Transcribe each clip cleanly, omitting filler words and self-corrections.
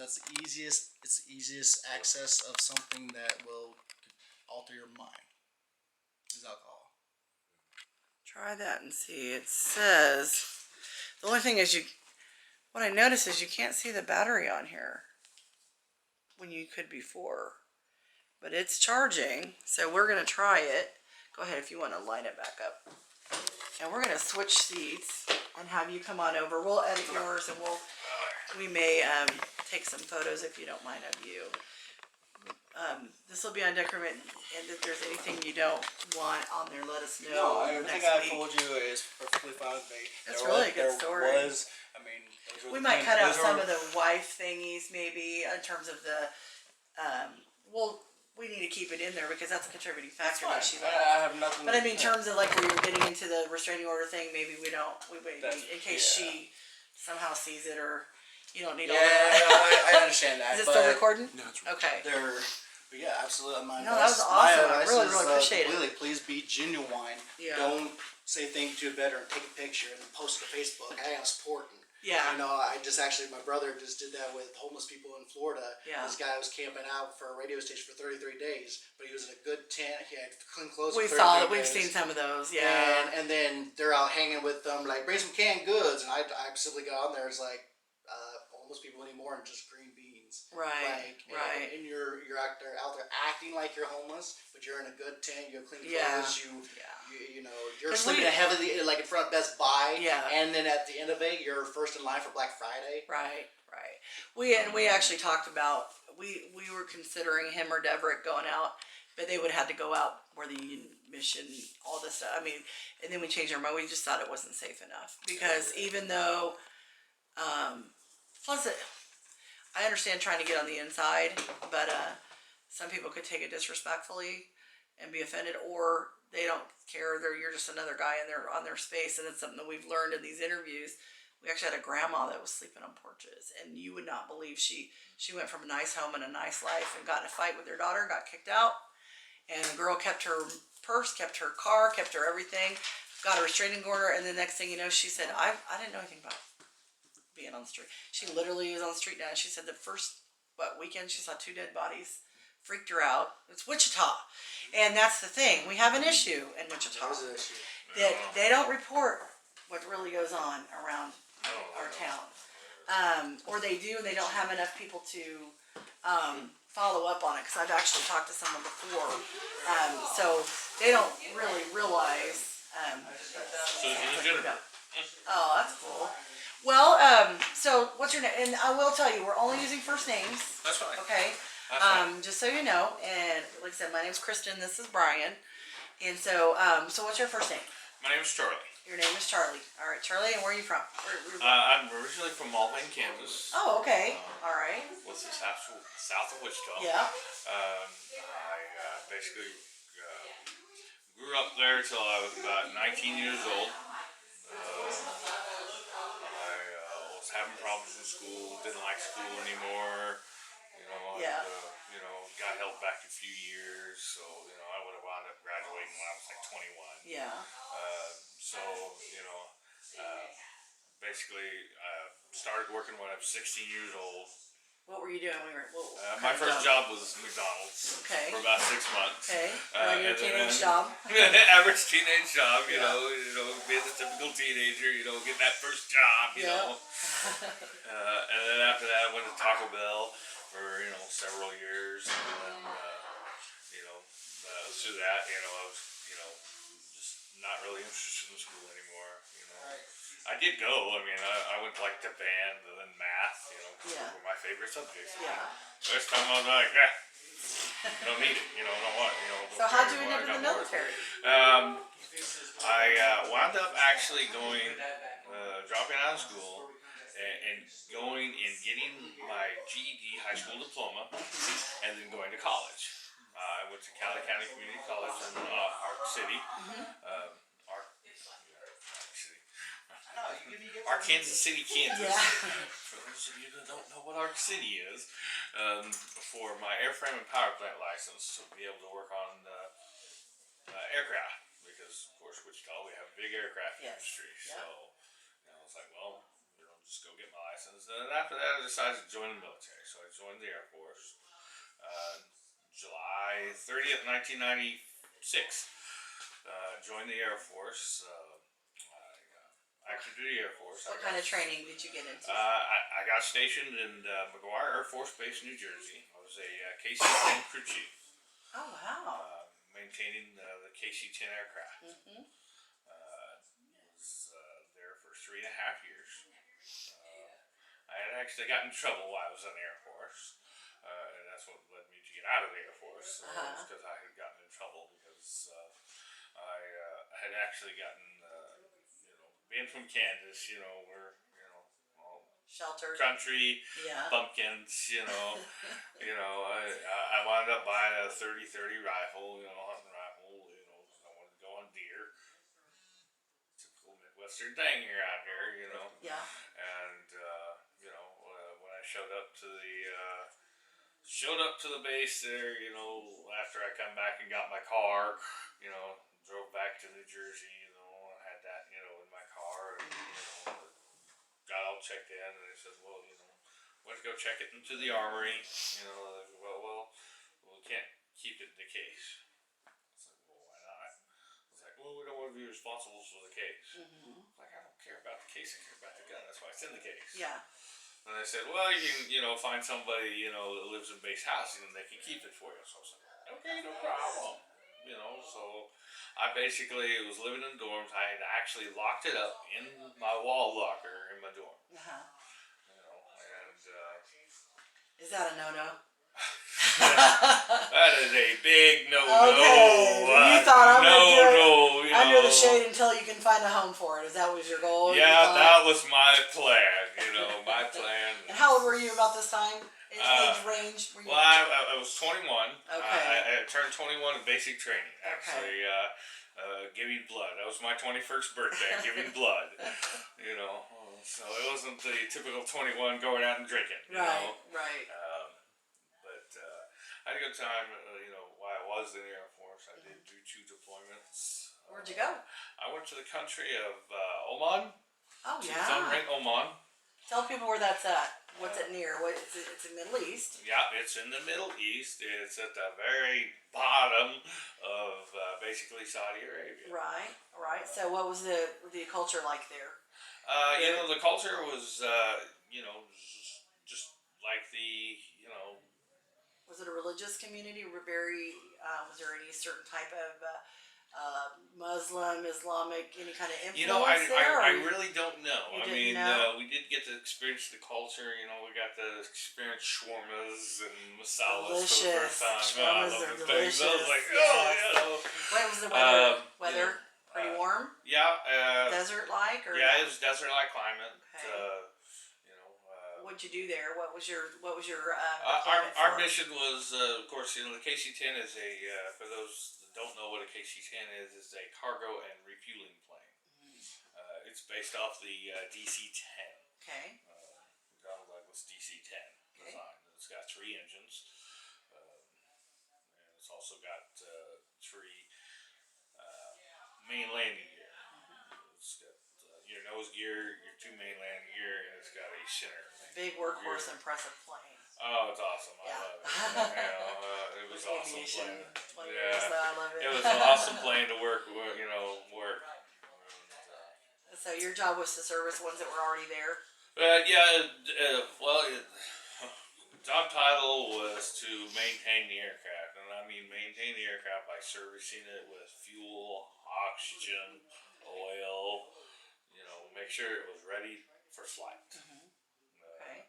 that's the easiest. It's the easiest access of something that will alter your mind. Is alcohol. Try that and see. It says the only thing is what I noticed is you can't see the battery on here when you could before, but it's charging. So we're gonna try it. Go ahead if you want to line it back up. And we're gonna switch seats and have you come on over. We'll edit yours and we may take some photos if you don't mind of you. This will be on decrement, and if there's anything you don't want on there, let us know. No, everything I told you is perfectly fine with me. That's really a good story. We might cut out some of the wife thingies, maybe, in terms of the. We need to keep it in there because that's a contributing factor that she left. I have nothing. But I mean, in terms of like where you're getting into the restraining order thing, maybe we don't. We wait in case she somehow sees it, or you don't need all that. Yeah, I understand that. Is it still recording? No, it's okay. But yeah, absolutely. No, that was awesome. I really appreciate it. Really, please be genuine. Yeah. Don't say things to a veteran, take a picture, and then post it to Facebook. Hey, I'm supporting. Yeah. You know, my brother just did that with homeless people in Florida. Yeah. This guy was camping out for a radio station for 33 days, but he was in a good tent. He had clean clothes. We saw it. We've seen some of those. Yeah. And then they're out hanging with them, like, bring some canned goods. And I simply got on there. It's like, homeless people anymore and just green beans. Right. Right. And you're out there acting like you're homeless, but you're in a good tent. You have clean clothes. You're sleeping heavily, like in front of Best Buy. Yeah. And then at the end of it, you're first in line for Black Friday. Right. We actually talked about we were considering him or Deverett going out, but they would have to go out where the Union Mission, all this stuff. I mean, and then we changed our mind. We just thought it wasn't safe enough because even though, plus I understand trying to get on the inside, but some people could take it disrespectfully and be offended, or they don't care. You're just another guy on their space, and it's something that we've learned in these interviews. We actually had a grandma that was sleeping on porches, and you would not believe she went from a nice home and a nice life and got in a fight with her daughter, got kicked out, and the girl kept her purse, kept her car, kept her everything, got a restraining order, and the next thing you know, she said, I didn't know anything about being on the street. She literally was on the street now. She said the first weekend she saw 2 dead bodies, freaked her out. It's Wichita, and that's the thing. We have an issue in Wichita that they don't report what really goes on around our town, or they do, and they don't have enough people to follow up on it. Because I've actually talked to someone before, so they don't really realize. Oh, that's cool. Well, so what's your name? And I will tell you, we're only using first names. That's fine. Okay. That's fine. Just so you know, and like I said, my name's Kristen. This is Brian. And so, so what's your first name? My name is Charlie. Your name is Charlie. All right, Charlie. And where are you from? I'm originally from Mulvane, Kansas. Oh, okay. All right. Which is south of Wichita. Yeah. I basically grew up there till I was about 19 years old. Having problems in school, didn't like school anymore, got held back a few years, so, I would have wound up graduating when I was like 21. Yeah. Basically, started working when I was 16 years old. What were you doing? My first job was McDonald's for about 6 months. Okay. Your teenage job. Average teenage job, you know, being a typical teenager, getting that first job, you know. And then after that, I went to Taco Bell for, several years. And then, through that, I was, just not really interested in school anymore, I did go. I mean, I went like to band and then math, were my favorite subjects. Yeah. First time I was like, don't need it, don't want it, So how'd you end up in the military? I wound up actually going, dropping out of school and going and getting my GED high school diploma and then going to college. I went to Cali County Community College in Ark City. Arkansas City, Kansas. Yeah. For those of you that don't know what Ark City is, for my airframe and power plant license to be able to work on aircraft, because of course Wichita we have a big aircraft industry. So I was like, well, just go get my license. And then after that, I decided to join the military. So I joined the Air Force. July 30th, 1996. Joined the Air Force. Active duty Air Force. What kind of training did you get into? I got stationed in McGuire Air Force Base, New Jersey. I was a KC-10 crew chief. Oh, wow. Maintaining the KC-10 aircraft. Mm-hmm. Was there for 3.5 years. I had actually got in trouble while I was in the Air Force. And that's what led me to get out of the Air Force. Because I had gotten in trouble because I had actually gotten, being from Kansas, we're, all sheltered country, bumpkins, I wound up buying a 30-30 rifle, hunting rifle, because I wanted to go on deer. Typical Midwestern thing here out here, Yeah. And, when I showed up to the base there, after I come back and got my car, drove back to New Jersey, had that, in my car, and, got all checked in, and they said, well, let's go check it into the armory, well, we can't keep it in the case. I was like, well, why not? I was like, well, we don't want to be responsible for the case. Mm-hmm. Like, I don't care about the case, I care about the gun, that's why it's in the case. Yeah. And they said, well, you can, find somebody, that lives in base housing and they can keep it for you. So I was like, okay, no problem. So I basically was living in dorms. I had actually locked it up in my wall locker in my dorm. Uh-huh. And Is that a no-no? that is a big no-no. Okay. You thought I'm going to do it under the shade know. until you can find a home for it. Is that was your goal? Yeah, that was my plan. My plan. And how old were you about this time? Age range? Were you... Well, I was 21. Okay. I turned 21 in basic training, actually. Okay. Giving blood. That was my 21st birthday, giving blood. So it wasn't the typical 21 going out and drinking. Right, right. But I had a good time, while I was in the Air Force. I did do 2 deployments. Where'd you go? I went to the country of Oman. Oh, to yeah. Sunray, Oman. Tell people where that's at. What's it near? It's in the Middle East. Yeah, it's in the Middle East. It's at the very bottom of basically Saudi Arabia. Right. So what was the culture like there? The culture was, just like the, Was it a religious community? Was there any certain type of Muslim, Islamic, any kind of influence there? I really don't know. You didn't know? We did get to experience the culture. We got to experience shawarmas and masalas for the first time. Shawarmas are delicious. I was like, What was the weather? Pretty warm? Yeah. Desert-like? Yeah, it was desert-like climate. Okay. What'd you do there? What was your our mission was, of course, the KC-10 is for those that don't know what a KC-10 is a cargo and refueling plane. Mm-hmm. It's based off the DC-10. Okay. Donald Douglas DC-10 design. It's got 3 engines. And it's also got 3 main landing gear. Mm-hmm. It's got your nose gear, your 2 main landing gear, and it's got a center. Big workhorse, impressive plane. Oh, it's awesome. I love it. It was awesome plane. 20 years, I love it. It was an awesome plane to work. So your job was to service ones that were already there? Job title was to maintain the aircraft. And I mean maintain the aircraft by servicing it with fuel, oxygen, oil, make sure it was ready for flight. Mm-hmm. Okay.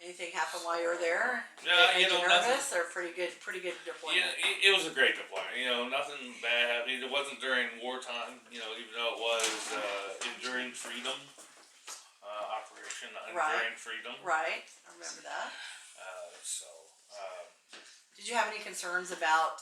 Anything happen while you were there? Made you nervous or pretty good deployment? Yeah, it was a great deployment. Nothing bad happened. It wasn't during wartime. Even though it was Enduring Freedom operation, Enduring Freedom. Right. I remember that. Did you have any concerns about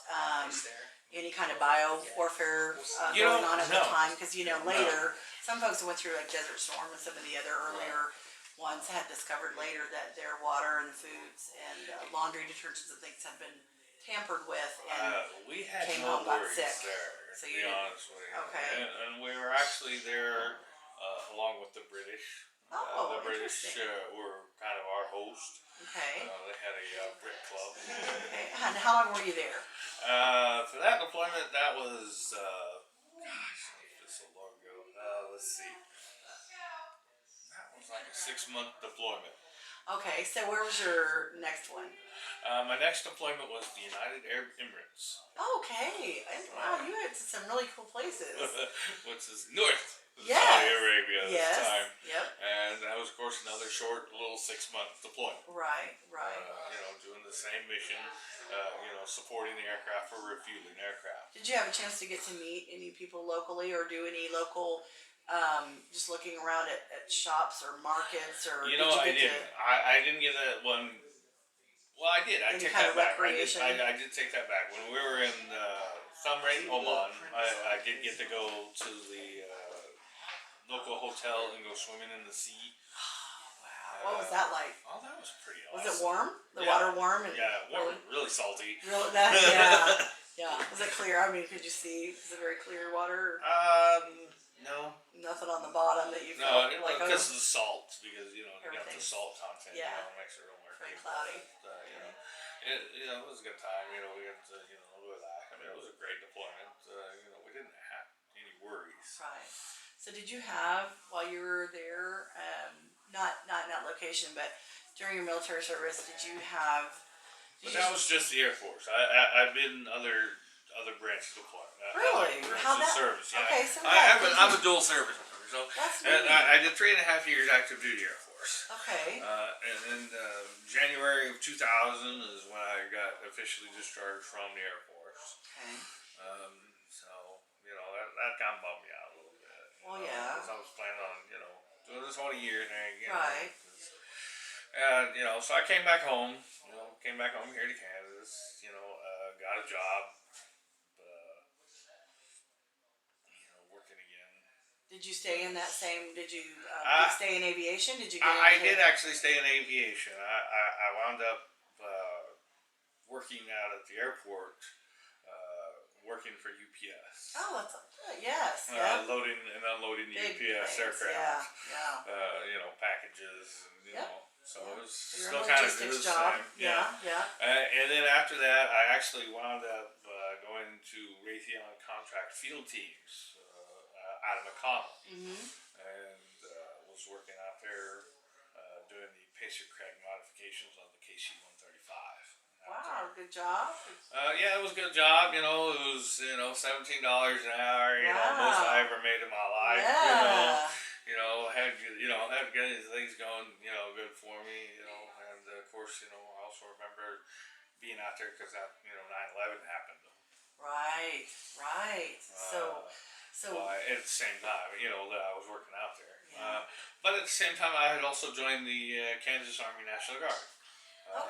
any kind of bio warfare going on at the time? Because later, some folks went through like Desert Storm and some of the other earlier ones had discovered later that their water and foods and laundry detergents and things had been tampered with, and we had came no home, got worries sick. there. So to be honest with you. Okay. And we were actually there along with the British. Oh, the British interesting. were kind of our host. Okay. They had a brick club. Okay. And how long were you there? For that deployment, that was gosh, just so long ago. Let's see, that was like a 6 month deployment. Okay, so where was your next one? My next deployment was the United Arab Emirates. Okay. And, wow, you went to some really cool places. Which is north of Yes. Saudi Arabia at Yes. this time. Yep. And that was, of course, another short little 6 month deployment. Right, right. Doing the same mission, supporting the aircraft for refueling aircraft. Did you have a chance to get to meet any people locally or do any local, just looking around at shops or markets or I didn't. I didn't get that one. Well, I did. I any take kind that of back. recreation? I did take that back. When we were in Thumrain, Oman, I did get to go to the local hotel and go swimming in the sea. Wow. What was that like? Oh, that was pretty awesome. Was it warm? The Yeah. water warm? And Yeah, really salty. Really? That, yeah. Yeah. Was it clear? I mean, could you see? Is it very clear water? No. Nothing on the bottom that you No, felt like because of the salt, because you got the Everything's- salt content. yeah. Makes it real more Very cloudy. it was a good time. We got to relax. I mean, it was a great deployment. We didn't have any worries. Right. So did you have, while you were there, not in that location, but during your military service, did you have? But that was just the Air Force. I've been other branches of deployment. Really? How that? Service? Yeah. Okay, so I'm a dual service member. So that's and neat. I did 3.5 years active duty Air Force. Okay. And then January of 2000 is when I got officially discharged from the Air Force. Okay. So that kind of bummed me out a little bit. Well, yeah. Because I was planning on doing this whole year thing. Right. And so I came back home. Came back home here to Kansas. Got a job. Working again. Did you stay in that same? Did you stay in aviation? Did you? I did actually stay in aviation. I wound up working out at the airport, working for UPS. Oh, that's good. Yes. Loading and unloading the Big UPS things, aircraft. Yeah. Packages. And, So it was Your still kind of the logistics same. job. Yeah. Yeah. And then after that, I actually wound up going to Raytheon contract field teams out of McConnell. Mhm. And was working out there doing the Pacer Craig modifications on the KC-135. Wow. Good job. Yeah, it was a good job. It was $17 an hour. Most I ever made in my life. Yeah. Had good things going. Good for me. And of course, I also remember being out there because that 9/11 happened. Right. Right. So. At the same time, that I was working out there. Yeah. But at the same time, I had also joined the Kansas Army National Guard.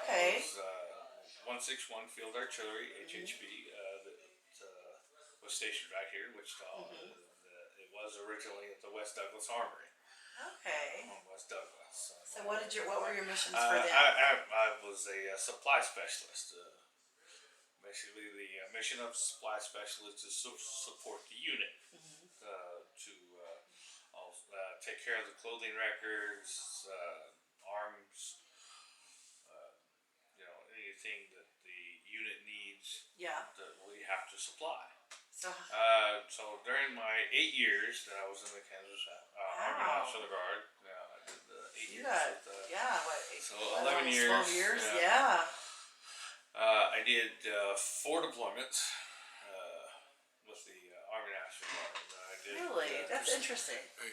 Okay. I was 161 Field Artillery, HHB, that was stationed right here in Wichita. It was originally at the West Douglas Armory Okay. on West Douglas. So what were your missions for them? I was a supply specialist. Basically, the mission of supply specialist is to support the unit to take care of the clothing records, arms, anything that the unit needs Yeah. that we have to supply. So. So during my 8 years that I was in the Kansas Army Wow. National Guard, I did 8 You years. got. With, Yeah. What? so 11 almost years. 12 years. Yeah. Yeah. I did 4 deployments with the Army National Guard. I did, Really? That's interesting. Hey,